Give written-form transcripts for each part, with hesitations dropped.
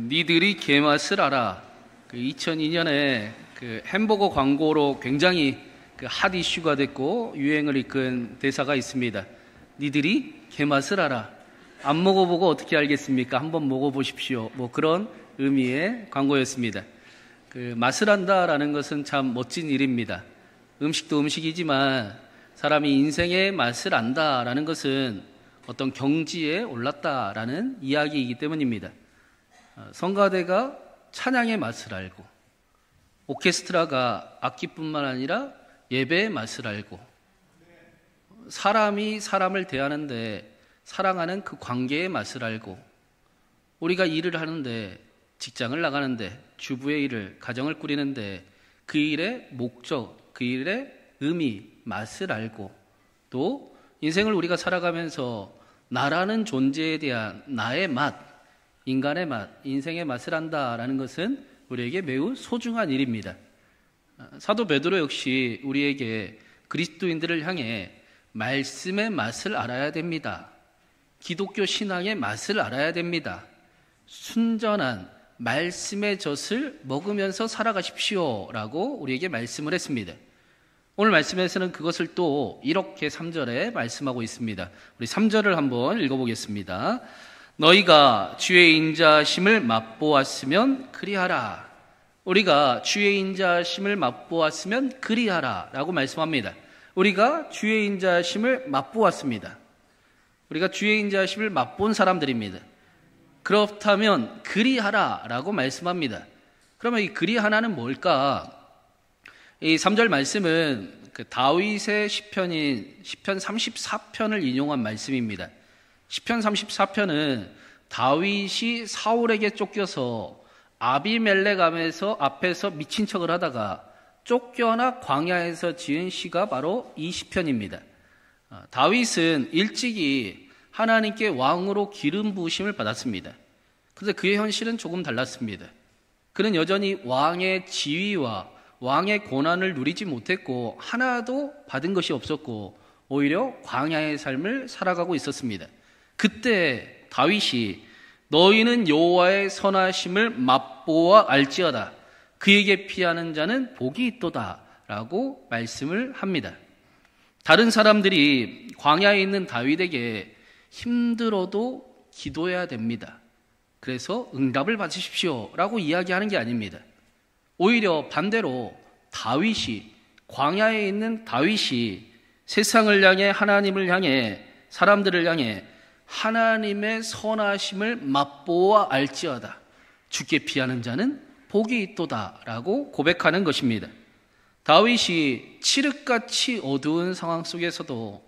니들이 개맛을 알아. 2002년에 햄버거 광고로 굉장히 핫 이슈가 됐고 유행을 이끈 대사가 있습니다. 니들이 개맛을 알아. 안 먹어보고 어떻게 알겠습니까? 한번 먹어보십시오. 그런 의미의 광고였습니다. 맛을 안다라는 것은 참 멋진 일입니다. 음식도 음식이지만 사람이 인생의 맛을 안다라는 것은 어떤 경지에 올랐다라는 이야기이기 때문입니다. 성가대가 찬양의 맛을 알고, 오케스트라가 악기뿐만 아니라 예배의 맛을 알고, 사람이 사람을 대하는데 사랑하는 그 관계의 맛을 알고, 우리가 일을 하는데, 직장을 나가는데, 주부의 일을, 가정을 꾸리는데 그 일의 목적, 그 일의 의미, 맛을 알고, 또 인생을 우리가 살아가면서 나라는 존재에 대한 나의 맛, 인간의 맛, 인생의 맛을 안다라는 것은 우리에게 매우 소중한 일입니다. 사도 베드로 역시 우리에게 그리스도인들을 향해 말씀의 맛을 알아야 됩니다. 기독교 신앙의 맛을 알아야 됩니다. 순전한 말씀의 젖을 먹으면서 살아가십시오 라고 우리에게 말씀을 했습니다. 오늘 말씀에서는 그것을 또 이렇게 3절에 말씀하고 있습니다. 우리 3절을 한번 읽어보겠습니다. 너희가 주의 인자심을 맛보았으면 그리하라. 우리가 주의 인자심을 맛보았으면 그리하라 라고 말씀합니다. 우리가 주의 인자심을 맛보았습니다. 우리가 주의 인자심을 맛본 사람들입니다. 그렇다면 그리하라 라고 말씀합니다. 그러면 이 그리하라는 뭘까? 이 3절 말씀은 다윗의 시편인 시편 34편을 인용한 말씀입니다. 시편 34편은 다윗이 사울에게 쫓겨서 아비멜렉 앞에서 미친 척을 하다가 쫓겨나 광야에서 지은 시가 바로 이 시편입니다. 다윗은 일찍이 하나님께 왕으로 기름 부으심을 받았습니다. 그런데 그의 현실은 조금 달랐습니다. 그는 여전히 왕의 지위와 왕의 권한을 누리지 못했고 하나도 받은 것이 없었고 오히려 광야의 삶을 살아가고 있었습니다. 그때 다윗이 너희는 여호와의 선하심을 맛보아 알지어다. 그에게 피하는 자는 복이 있도다 라고 말씀을 합니다. 다른 사람들이 광야에 있는 다윗에게 힘들어도 기도해야 됩니다. 그래서 응답을 받으십시오 라고 이야기하는 게 아닙니다. 오히려 반대로 광야에 있는 다윗이 세상을 향해, 하나님을 향해, 사람들을 향해 하나님의 선하심을 맛보아 알지어다. 주께 피하는 자는 복이 있도다 라고 고백하는 것입니다. 다윗이 칠흑같이 어두운 상황 속에서도,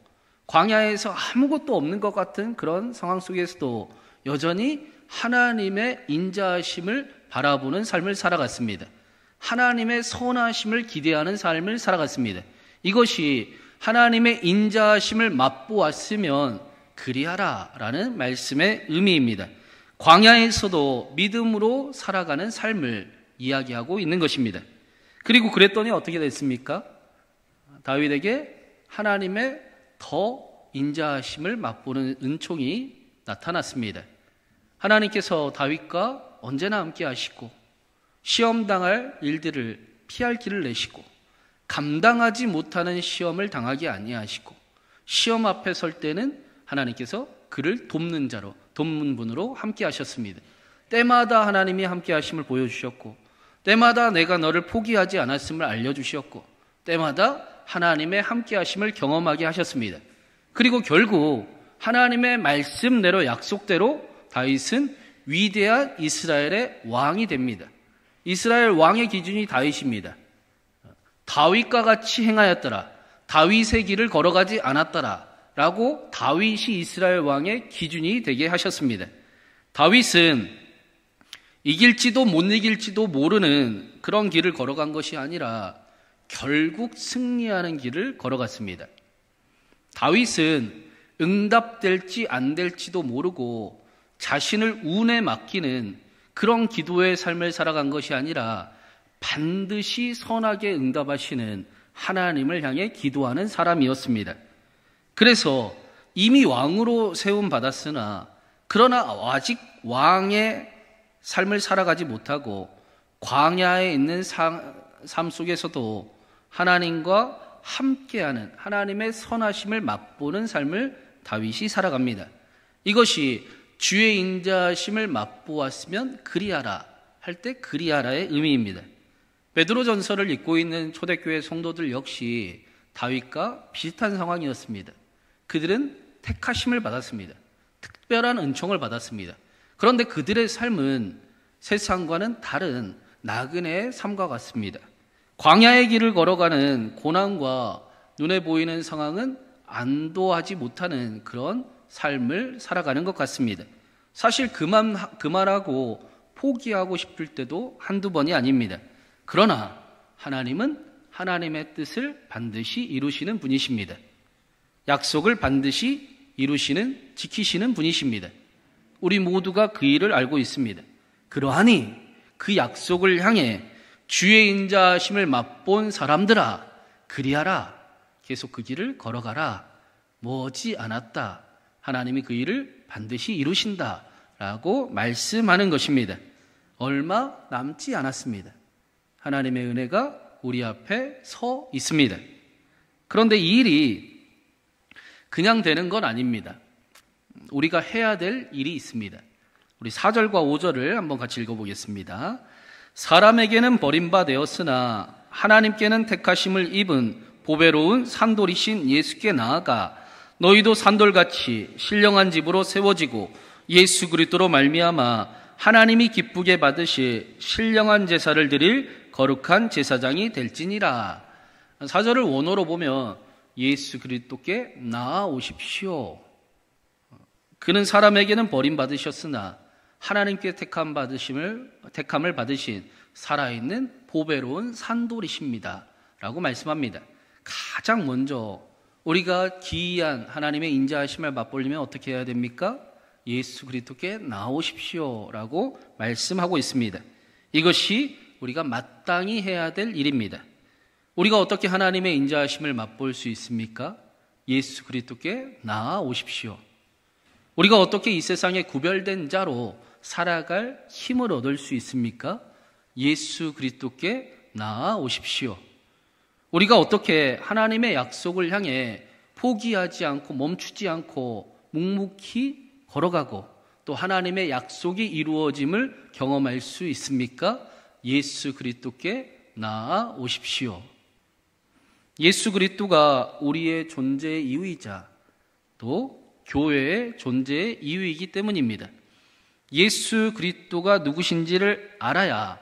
광야에서 아무것도 없는 것 같은 그런 상황 속에서도 여전히 하나님의 인자하심을 바라보는 삶을 살아갔습니다. 하나님의 선하심을 기대하는 삶을 살아갔습니다. 이것이 하나님의 인자하심을 맛보았으면 그리하라 라는 말씀의 의미입니다. 광야에서도 믿음으로 살아가는 삶을 이야기하고 있는 것입니다. 그리고 그랬더니 어떻게 됐습니까? 다윗에게 하나님의 더 인자하심을 맛보는 은총이 나타났습니다. 하나님께서 다윗과 언제나 함께 하시고 시험당할 일들을 피할 길을 내시고 감당하지 못하는 시험을 당하게 아니하시고 시험 앞에 설 때는 하나님께서 그를 돕는 자로, 돕는 분으로 함께 하셨습니다. 때마다 하나님이 함께 하심을 보여주셨고 때마다 내가 너를 포기하지 않았음을 알려주셨고 때마다 하나님의 함께 하심을 경험하게 하셨습니다. 그리고 결국 하나님의 말씀대로, 약속대로 다윗은 위대한 이스라엘의 왕이 됩니다. 이스라엘 왕의 기준이 다윗입니다. 다윗과 같이 행하였더라, 다윗의 길을 걸어가지 않았더라 라고 다윗이 이스라엘 왕의 기준이 되게 하셨습니다. 다윗은 이길지도 못 이길지도 모르는 그런 길을 걸어간 것이 아니라 결국 승리하는 길을 걸어갔습니다. 다윗은 응답될지 안 될지도 모르고 자신을 운에 맡기는 그런 기도의 삶을 살아간 것이 아니라 반드시 선하게 응답하시는 하나님을 향해 기도하는 사람이었습니다. 그래서 이미 왕으로 세움받았으나 그러나 아직 왕의 삶을 살아가지 못하고 광야에 있는 삶 속에서도 하나님과 함께하는 하나님의 선하심을 맛보는 삶을 다윗이 살아갑니다. 이것이 주의 인자하심을 맛보았으면 그리하라 할 때 그리하라의 의미입니다. 베드로전서를 읽고 있는 초대교회 성도들 역시 다윗과 비슷한 상황이었습니다. 그들은 택하심을 받았습니다. 특별한 은총을 받았습니다. 그런데 그들의 삶은 세상과는 다른 나그네의 삶과 같습니다. 광야의 길을 걸어가는 고난과 눈에 보이는 상황은 안도하지 못하는 그런 삶을 살아가는 것 같습니다. 사실 그만하고 포기하고 싶을 때도 한두 번이 아닙니다. 그러나 하나님은 하나님의 뜻을 반드시 이루시는 분이십니다. 약속을 반드시 지키시는 분이십니다. 우리 모두가 그 일을 알고 있습니다. 그러하니 그 약속을 향해 주의 인자하심을 맛본 사람들아 그리하라, 계속 그 길을 걸어가라, 머지 않았다, 하나님이 그 일을 반드시 이루신다 라고 말씀하는 것입니다. 얼마 남지 않았습니다. 하나님의 은혜가 우리 앞에 서 있습니다. 그런데 이 일이 그냥 되는 건 아닙니다. 우리가 해야 될 일이 있습니다. 우리 4절과 5절을 한번 같이 읽어보겠습니다. 사람에게는 버림받았으나 하나님께는 택하심을 입은 보배로운 산돌이신 예수께 나아가 너희도 산돌같이 신령한 집으로 세워지고 예수 그리스도로 말미암아 하나님이 기쁘게 받으실 신령한 제사를 드릴 거룩한 제사장이 될지니라. 4절을 원어로 보면 예수 그리스도께 나아오십시오. 그는 사람에게는 버림받으셨으나 하나님께 택함을 받으신 살아있는 보배로운 산돌이십니다 라고 말씀합니다. 가장 먼저 우리가 기이한 하나님의 인자하심을 맛보려면 어떻게 해야 됩니까? 예수 그리스도께 나오십시오 라고 말씀하고 있습니다. 이것이 우리가 마땅히 해야 될 일입니다. 우리가 어떻게 하나님의 인자하심을 맛볼 수 있습니까? 예수 그리스도께 나아오십시오. 우리가 어떻게 이 세상에 구별된 자로 살아갈 힘을 얻을 수 있습니까? 예수 그리스도께 나아오십시오. 우리가 어떻게 하나님의 약속을 향해 포기하지 않고 멈추지 않고 묵묵히 걸어가고 또 하나님의 약속이 이루어짐을 경험할 수 있습니까? 예수 그리스도께 나아오십시오. 예수 그리스도가 우리의 존재의 이유이자 또 교회의 존재의 이유이기 때문입니다. 예수 그리스도가 누구신지를 알아야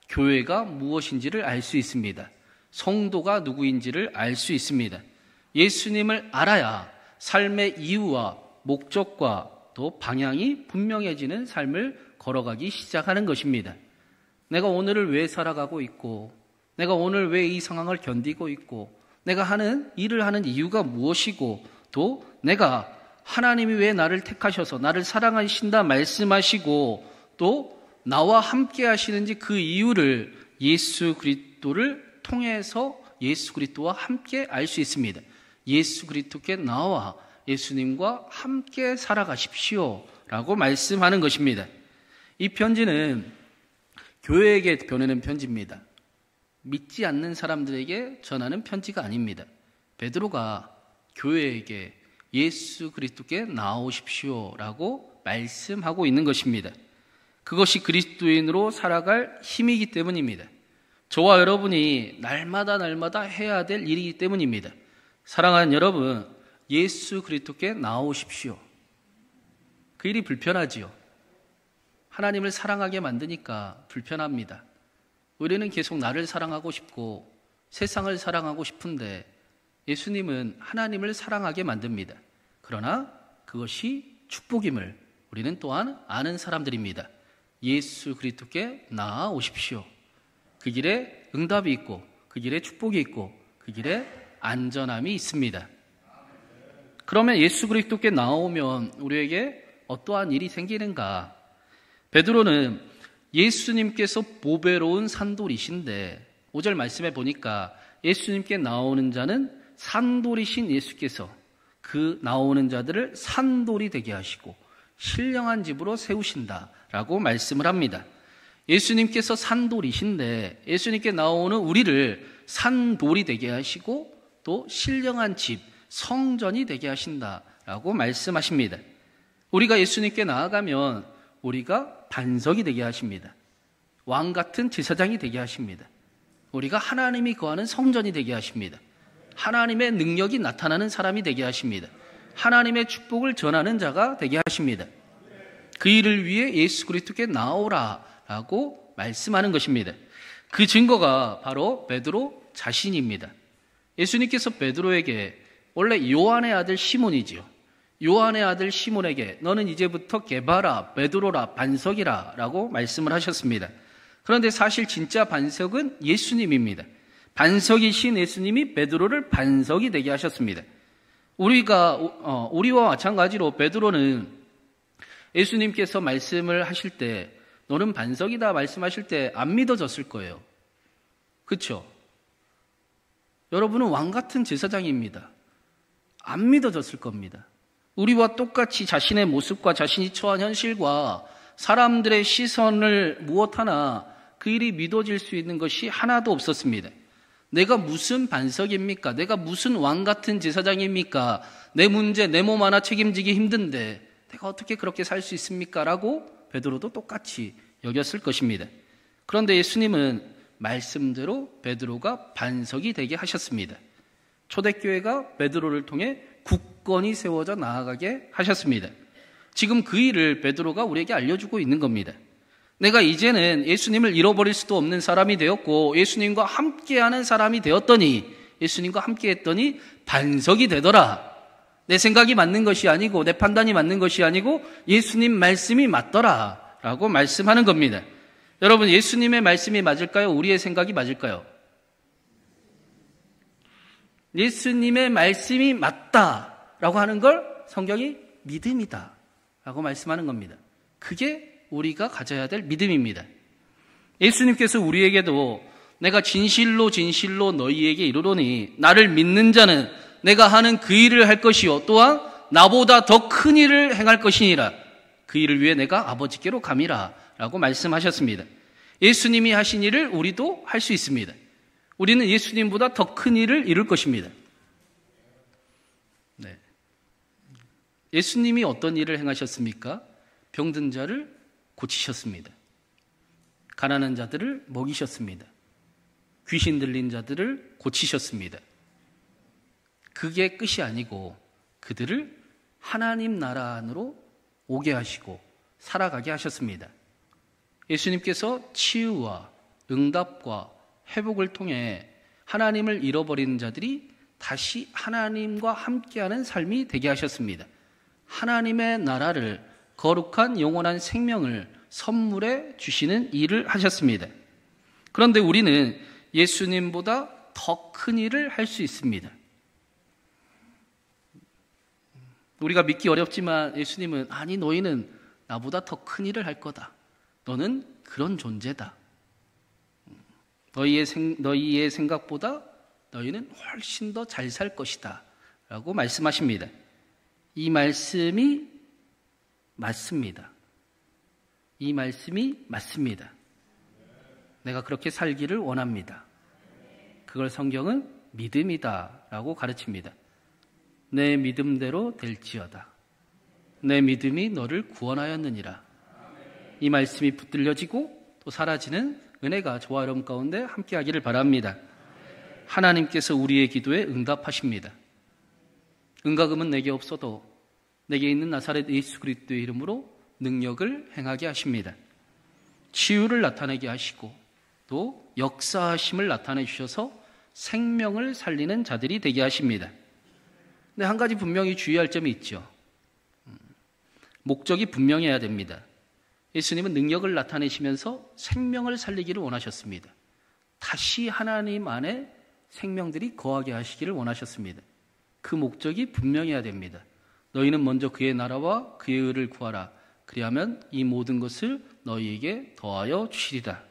교회가 무엇인지를 알 수 있습니다. 성도가 누구인지를 알 수 있습니다. 예수님을 알아야 삶의 이유와 목적과 또 방향이 분명해지는 삶을 걸어가기 시작하는 것입니다. 내가 오늘을 왜 살아가고 있고, 내가 오늘 왜 이 상황을 견디고 있고, 내가 하는 일을 하는 이유가 무엇이고, 또 내가 하나님이 왜 나를 택하셔서 나를 사랑하신다 말씀하시고 또 나와 함께 하시는지 그 이유를 예수 그리스도를 통해서 예수 그리스도와 함께 알 수 있습니다. 예수 그리스도께 나와 예수님과 함께 살아가십시오 라고 말씀하는 것입니다. 이 편지는 교회에게 보내는 편지입니다. 믿지 않는 사람들에게 전하는 편지가 아닙니다. 베드로가 교회에게 예수 그리스도께 나오십시오 라고 말씀하고 있는 것입니다. 그것이 그리스도인으로 살아갈 힘이기 때문입니다. 저와 여러분이 날마다 해야 될 일이기 때문입니다. 사랑하는 여러분, 예수 그리스도께 나오십시오. 그 일이 불편하지요. 하나님을 사랑하게 만드니까 불편합니다. 우리는 계속 나를 사랑하고 싶고 세상을 사랑하고 싶은데 예수님은 하나님을 사랑하게 만듭니다. 그러나 그것이 축복임을 우리는 또한 아는 사람들입니다. 예수 그리스도께 나아오십시오. 그 길에 응답이 있고 그 길에 축복이 있고 그 길에 안전함이 있습니다. 그러면 예수 그리스도께 나오면 우리에게 어떠한 일이 생기는가? 베드로는 예수님께서 보배로운 산돌이신데 5절 말씀에 보니까 예수님께 나오는 자는 산돌이신 예수께서 그 나오는 자들을 산돌이 되게 하시고 신령한 집으로 세우신다라고 말씀을 합니다. 예수님께서 산돌이신데 예수님께 나오는 우리를 산돌이 되게 하시고 또 신령한 집, 성전이 되게 하신다라고 말씀하십니다. 우리가 예수님께 나아가면 우리가 반석이 되게 하십니다. 왕 같은 제사장이 되게 하십니다. 우리가 하나님이 거하는 성전이 되게 하십니다. 하나님의 능력이 나타나는 사람이 되게 하십니다. 하나님의 축복을 전하는 자가 되게 하십니다. 그 일을 위해 예수 그리스도께 나오라라고 말씀하는 것입니다. 그 증거가 바로 베드로 자신입니다. 예수님께서 베드로에게, 원래 요한의 아들 시몬이지요, 요한의 아들 시몬에게 너는 이제부터 게바라, 베드로라, 반석이라 라고 말씀을 하셨습니다. 그런데 사실 진짜 반석은 예수님입니다. 반석이신 예수님이 베드로를 반석이 되게 하셨습니다. 우리와 마찬가지로 베드로는 예수님께서 말씀을 하실 때 너는 반석이다 말씀하실 때 안 믿어졌을 거예요. 그렇죠? 여러분은 왕 같은 제사장입니다. 안 믿어졌을 겁니다. 우리와 똑같이 자신의 모습과 자신이 처한 현실과 사람들의 시선을 무엇 하나 그 일이 믿어질 수 있는 것이 하나도 없었습니다. 내가 무슨 반석입니까? 내가 무슨 왕 같은 제사장입니까? 내 문제, 내 몸 하나 책임지기 힘든데 내가 어떻게 그렇게 살 수 있습니까? 라고 베드로도 똑같이 여겼을 것입니다. 그런데 예수님은 말씀대로 베드로가 반석이 되게 하셨습니다. 초대교회가 베드로를 통해 굳건히 세워져 나아가게 하셨습니다. 지금 그 일을 베드로가 우리에게 알려주고 있는 겁니다. 내가 이제는 예수님을 잃어버릴 수도 없는 사람이 되었고 예수님과 함께하는 사람이 되었더니, 예수님과 함께했더니 반석이 되더라. 내 생각이 맞는 것이 아니고 내 판단이 맞는 것이 아니고 예수님 말씀이 맞더라 라고 말씀하는 겁니다. 여러분, 예수님의 말씀이 맞을까요? 우리의 생각이 맞을까요? 예수님의 말씀이 맞다라고 하는 걸 성경이 믿음이다 라고 말씀하는 겁니다. 그게 우리가 가져야 될 믿음입니다. 예수님께서 우리에게도 내가 진실로 진실로 너희에게 이르노니 나를 믿는 자는 내가 하는 그 일을 할 것이요 또한 나보다 더 큰 일을 행할 것이니라. 그 일을 위해 내가 아버지께로 감이라 라고 말씀하셨습니다. 예수님이 하신 일을 우리도 할 수 있습니다. 우리는 예수님보다 더 큰 일을 이룰 것입니다. 네. 예수님이 어떤 일을 행하셨습니까? 병든 자를 고치셨습니다. 가난한 자들을 먹이셨습니다. 귀신 들린 자들을 고치셨습니다. 그게 끝이 아니고 그들을 하나님 나라 안으로 오게 하시고 살아가게 하셨습니다. 예수님께서 치유와 응답과 회복을 통해 하나님을 잃어버리는 자들이 다시 하나님과 함께하는 삶이 되게 하셨습니다. 하나님의 나라를, 거룩한 영원한 생명을 선물해 주시는 일을 하셨습니다. 그런데 우리는 예수님보다 더 큰 일을 할 수 있습니다. 우리가 믿기 어렵지만 예수님은 아니 너희는 나보다 더 큰 일을 할 거다. 너는 그런 존재다. 너희의 생각보다 너희는 훨씬 더 잘 살 것이다 라고 말씀하십니다. 이 말씀이 맞습니다. 이 말씀이 맞습니다. 내가 그렇게 살기를 원합니다. 그걸 성경은 믿음이다 라고 가르칩니다. 내 믿음대로 될지어다. 내 믿음이 너를 구원하였느니라. 이 말씀이 붙들려지고 또 사라지는 은혜가 저와 여러분 가운데 함께하기를 바랍니다. 하나님께서 우리의 기도에 응답하십니다. 응가금은 내게 없어도 내게 있는 나사렛 예수 그리스도의 이름으로 능력을 행하게 하십니다. 치유를 나타내게 하시고 또 역사하심을 나타내 주셔서 생명을 살리는 자들이 되게 하십니다. 근데 한 가지 분명히 주의할 점이 있죠. 목적이 분명해야 됩니다. 예수님은 능력을 나타내시면서 생명을 살리기를 원하셨습니다. 다시 하나님 안에 생명들이 거하게 하시기를 원하셨습니다. 그 목적이 분명해야 됩니다. 너희는 먼저 그의 나라와 그의 의를 구하라. 그리하면 이 모든 것을 너희에게 더하여 주시리라.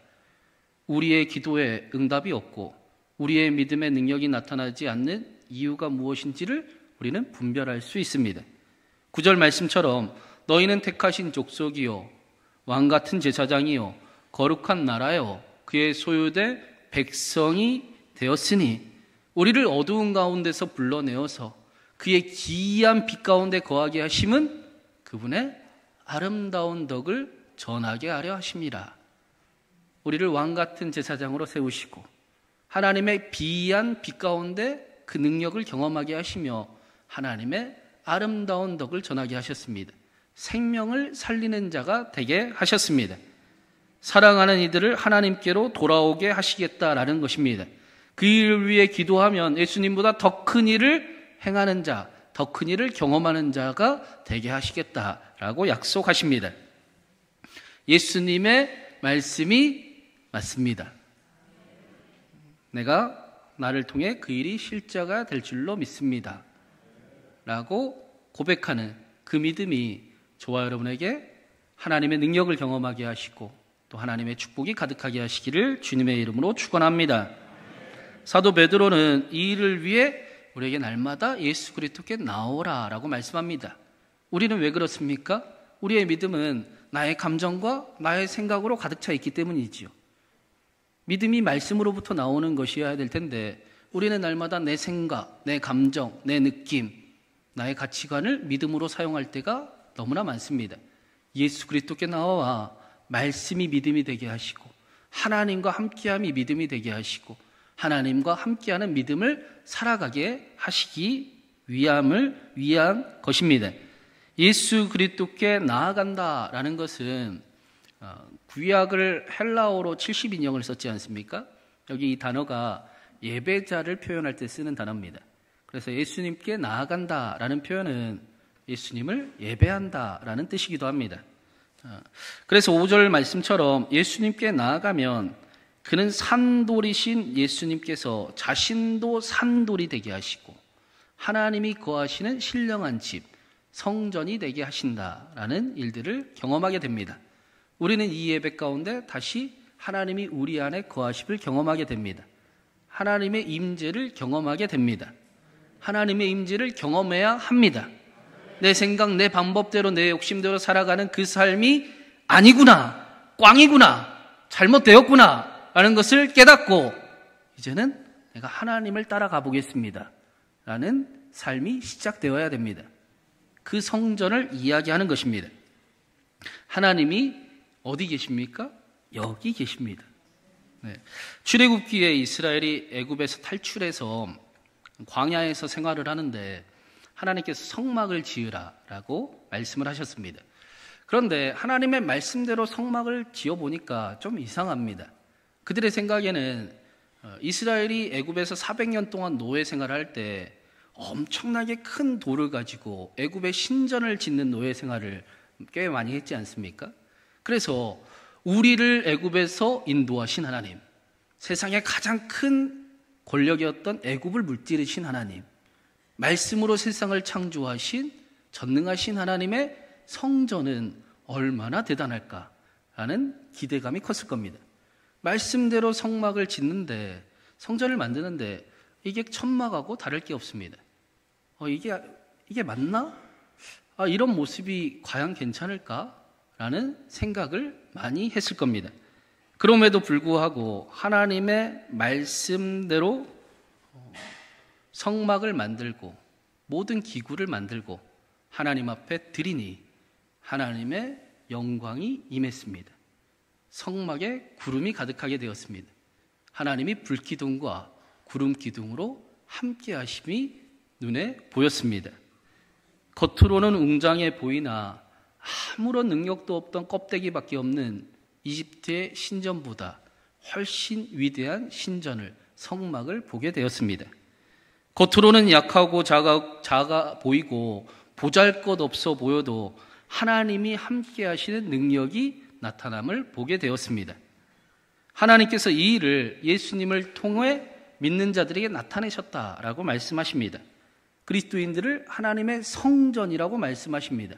우리의 기도에 응답이 없고 우리의 믿음의 능력이 나타나지 않는 이유가 무엇인지를 우리는 분별할 수 있습니다. 9절 말씀처럼 너희는 택하신 족속이요 왕 같은 제사장이요 거룩한 나라요 그의 소유될 백성이 되었으니 우리를 어두운 가운데서 불러내어서 그의 기이한 빛 가운데 거하게 하심은 그분의 아름다운 덕을 전하게 하려 하심이라. 우리를 왕같은 제사장으로 세우시고 하나님의 비이한 빛 가운데 그 능력을 경험하게 하시며 하나님의 아름다운 덕을 전하게 하셨습니다. 생명을 살리는 자가 되게 하셨습니다. 사랑하는 이들을 하나님께로 돌아오게 하시겠다라는 것입니다. 그 일을 위해 기도하면 예수님보다 더 큰 일을 행하는 자, 더 큰 일을 경험하는 자가 되게 하시겠다라고 약속하십니다. 예수님의 말씀이 맞습니다. 내가 나를 통해 그 일이 실제가 될 줄로 믿습니다. 라고 고백하는 그 믿음이 저와 여러분에게 하나님의 능력을 경험하게 하시고 또 하나님의 축복이 가득하게 하시기를 주님의 이름으로 축원합니다. 사도 베드로는 이 일을 위해 우리에게 날마다 예수 그리스도께 나오라 라고 말씀합니다. 우리는 왜 그렇습니까? 우리의 믿음은 나의 감정과 나의 생각으로 가득 차 있기 때문이지요. 믿음이 말씀으로부터 나오는 것이어야 될 텐데 우리는 날마다 내 생각, 내 감정, 내 느낌, 나의 가치관을 믿음으로 사용할 때가 너무나 많습니다. 예수 그리스도께 나와 말씀이 믿음이 되게 하시고 하나님과 함께함이 믿음이 되게 하시고 하나님과 함께하는 믿음을 살아가게 하시기 위한 것입니다. 예수 그리스도께 나아간다라는 것은 구약을 헬라어로 70인형을 썼지 않습니까? 여기 이 단어가 예배자를 표현할 때 쓰는 단어입니다. 그래서 예수님께 나아간다라는 표현은 예수님을 예배한다라는 뜻이기도 합니다. 그래서 5절 말씀처럼 예수님께 나아가면 그는 산돌이신 예수님께서 자신도 산돌이 되게 하시고 하나님이 거하시는 신령한 집, 성전이 되게 하신다라는 일들을 경험하게 됩니다. 우리는 이 예배 가운데 다시 하나님이 우리 안에 거하심을 경험하게 됩니다. 하나님의 임재를 경험하게 됩니다. 하나님의 임재를 경험해야 합니다. 내 생각, 내 방법대로, 내 욕심대로 살아가는 그 삶이 아니구나, 꽝이구나, 잘못되었구나 라는 것을 깨닫고 이제는 내가 하나님을 따라가 보겠습니다 라는 삶이 시작되어야 됩니다. 그 성전을 이야기하는 것입니다. 하나님이 어디 계십니까? 여기 계십니다. 네. 출애굽기에 이스라엘이 애굽에서 탈출해서 광야에서 생활을 하는데 하나님께서 성막을 지으라라고 말씀을 하셨습니다. 그런데 하나님의 말씀대로 성막을 지어보니까 좀 이상합니다. 그들의 생각에는 이스라엘이 애굽에서 400년 동안 노예 생활을 할 때 엄청나게 큰 돌을 가지고 애굽의 신전을 짓는 노예 생활을 꽤 많이 했지 않습니까? 그래서 우리를 애굽에서 인도하신 하나님, 세상의 가장 큰 권력이었던 애굽을 물들이신 하나님, 말씀으로 세상을 창조하신 전능하신 하나님의 성전은 얼마나 대단할까라는 기대감이 컸을 겁니다. 말씀대로 성막을 짓는데, 성전을 만드는데 이게 천막하고 다를 게 없습니다. 이게 맞나? 이런 모습이 과연 괜찮을까라는 생각을 많이 했을 겁니다. 그럼에도 불구하고 하나님의 말씀대로 성막을 만들고 모든 기구를 만들고 하나님 앞에 드리니 하나님의 영광이 임했습니다. 성막에 구름이 가득하게 되었습니다. 하나님이 불기둥과 구름 기둥으로 함께 하심이 눈에 보였습니다. 겉으로는 웅장해 보이나 아무런 능력도 없던 껍데기밖에 없는 이집트의 신전보다 훨씬 위대한 신전을, 성막을 보게 되었습니다. 겉으로는 약하고 작아 보이고 보잘것없어 보여도 하나님이 함께 하시는 능력이 나타남을 보게 되었습니다. 하나님께서 이 일을 예수님을 통해 믿는 자들에게 나타내셨다라고 말씀하십니다. 그리스도인들을 하나님의 성전이라고 말씀하십니다.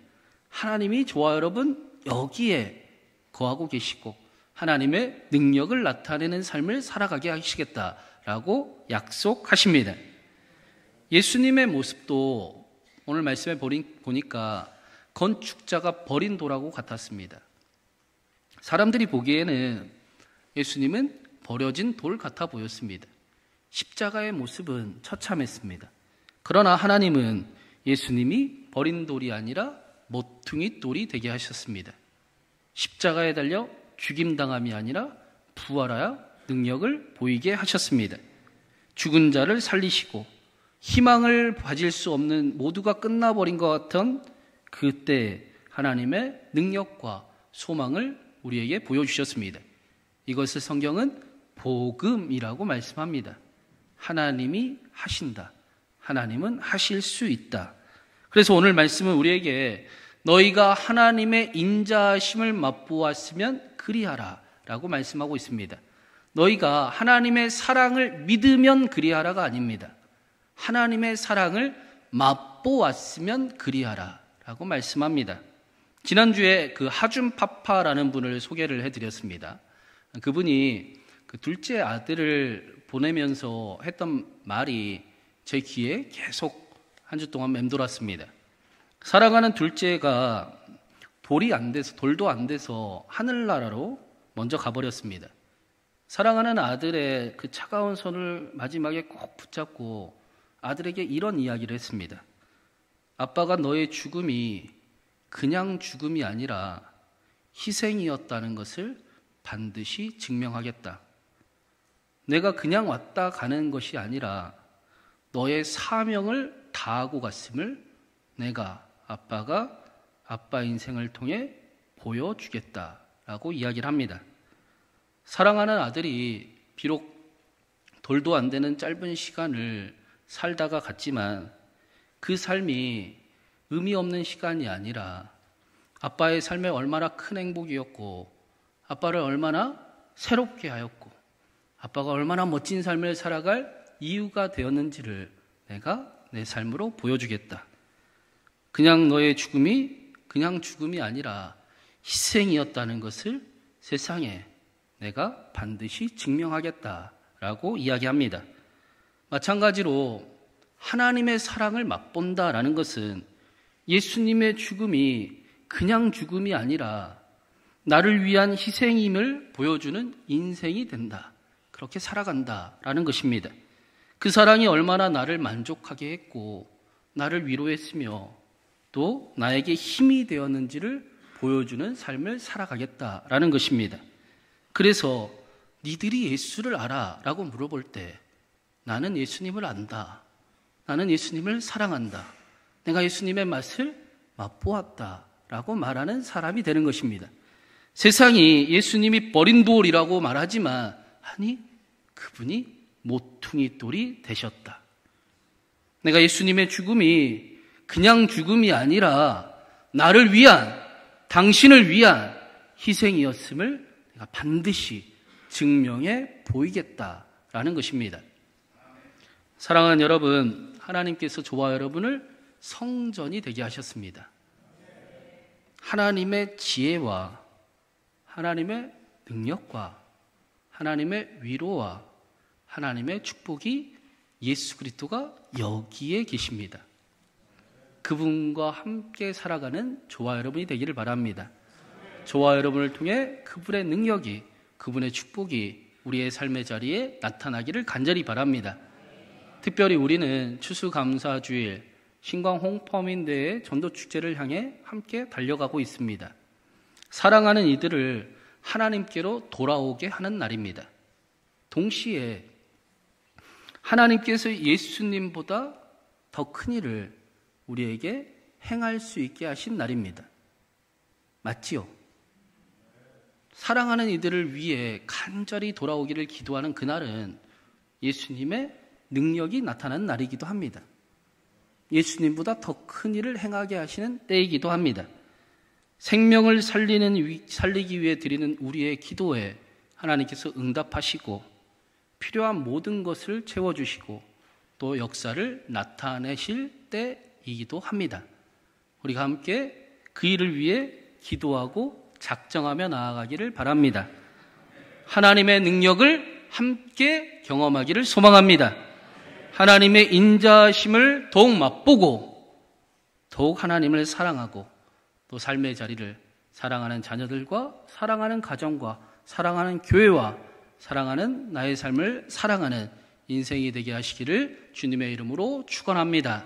하나님이 저와 여러분 여기에 거하고 계시고 하나님의 능력을 나타내는 삶을 살아가게 하시겠다라고 약속하십니다. 예수님의 모습도 오늘 말씀에 보니까 건축자가 버린 돌하고 같았습니다. 사람들이 보기에는 예수님은 버려진 돌 같아 보였습니다. 십자가의 모습은 처참했습니다. 그러나 하나님은 예수님이 버린 돌이 아니라 모퉁이 돌이 되게 하셨습니다. 십자가에 달려 죽임당함이 아니라 부활하여 능력을 보이게 하셨습니다. 죽은 자를 살리시고 희망을 가질 수 없는 모두가 끝나버린 것 같은 그때 하나님의 능력과 소망을 우리에게 보여주셨습니다. 이것을 성경은 복음이라고 말씀합니다. 하나님이 하신다. 하나님은 하실 수 있다. 그래서 오늘 말씀은 우리에게 너희가 하나님의 인자하심을 맛보았으면 그리하라 라고 말씀하고 있습니다. 너희가 하나님의 사랑을 믿으면 그리하라가 아닙니다. 하나님의 사랑을 맛보았으면 그리하라 라고 말씀합니다. 지난주에 그 하준 파파라는 분을 소개를 해드렸습니다. 그분이 그 둘째 아들을 보내면서 했던 말이 제 귀에 계속 한 주 동안 맴돌았습니다. 사랑하는 둘째가 돌도 안 돼서 하늘나라로 먼저 가버렸습니다. 사랑하는 아들의 그 차가운 손을 마지막에 꼭 붙잡고 아들에게 이런 이야기를 했습니다. 아빠가 너의 죽음이 그냥 죽음이 아니라 희생이었다는 것을 반드시 증명하겠다. 내가 그냥 왔다 가는 것이 아니라 너의 사명을 다하고 갔음을 내가 아빠가 아빠 인생을 통해 보여주겠다라고 이야기를 합니다. 사랑하는 아들이 비록 돌도 안 되는 짧은 시간을 살다가 갔지만 그 삶이 의미 없는 시간이 아니라 아빠의 삶에 얼마나 큰 행복이었고 아빠를 얼마나 새롭게 하였고 아빠가 얼마나 멋진 삶을 살아갈 이유가 되었는지를 내가 내 삶으로 보여주겠다. 그냥 너의 죽음이 그냥 죽음이 아니라 희생이었다는 것을 세상에 내가 반드시 증명하겠다라고 이야기합니다. 마찬가지로 하나님의 사랑을 맛본다라는 것은 예수님의 죽음이 그냥 죽음이 아니라 나를 위한 희생임을 보여주는 인생이 된다. 그렇게 살아간다라는 것입니다. 그 사랑이 얼마나 나를 만족하게 했고 나를 위로했으며 또 나에게 힘이 되었는지를 보여주는 삶을 살아가겠다라는 것입니다. 그래서 니들이 예수를 알아 라고 물어볼 때 나는 예수님을 안다. 나는 예수님을 사랑한다. 내가 예수님의 맛을 맛보았다 라고 말하는 사람이 되는 것입니다. 세상이 예수님이 버린 돌이라고 말하지만 아니 그분이 모퉁이 돌이 되셨다. 내가 예수님의 죽음이 그냥 죽음이 아니라 나를 위한 당신을 위한 희생이었음을 내가 반드시 증명해 보이겠다라는 것입니다. 사랑하는 여러분, 하나님께서 저와 여러분을 성전이 되게 하셨습니다. 하나님의 지혜와 하나님의 능력과 하나님의 위로와 하나님의 축복이 예수 그리스도가 여기에 계십니다. 그분과 함께 살아가는 저와 여러분이 되기를 바랍니다. 저와 여러분을 통해 그분의 능력이, 그분의 축복이 우리의 삶의 자리에 나타나기를 간절히 바랍니다. 특별히 우리는 추수감사주일 신광 홍퍼민대의 전도축제를 향해 함께 달려가고 있습니다. 사랑하는 이들을 하나님께로 돌아오게 하는 날입니다. 동시에 하나님께서 예수님보다 더 큰 일을 우리에게 행할 수 있게 하신 날입니다. 맞지요? 사랑하는 이들을 위해 간절히 돌아오기를 기도하는 그날은 예수님의 능력이 나타나는 날이기도 합니다. 예수님보다 더 큰 일을 행하게 하시는 때이기도 합니다. 생명을 살리기 위해 드리는 우리의 기도에 하나님께서 응답하시고 필요한 모든 것을 채워주시고 또 역사를 나타내실 때이기도 합니다. 우리가 함께 그 일을 위해 기도하고 작정하며 나아가기를 바랍니다. 하나님의 능력을 함께 경험하기를 소망합니다. 하나님의 인자하심을 더욱 맛보고 더욱 하나님을 사랑하고 또 삶의 자리를 사랑하는 자녀들과 사랑하는 가정과 사랑하는 교회와 사랑하는 나의 삶을 사랑하는 인생이 되게 하시기를 주님의 이름으로 축원합니다.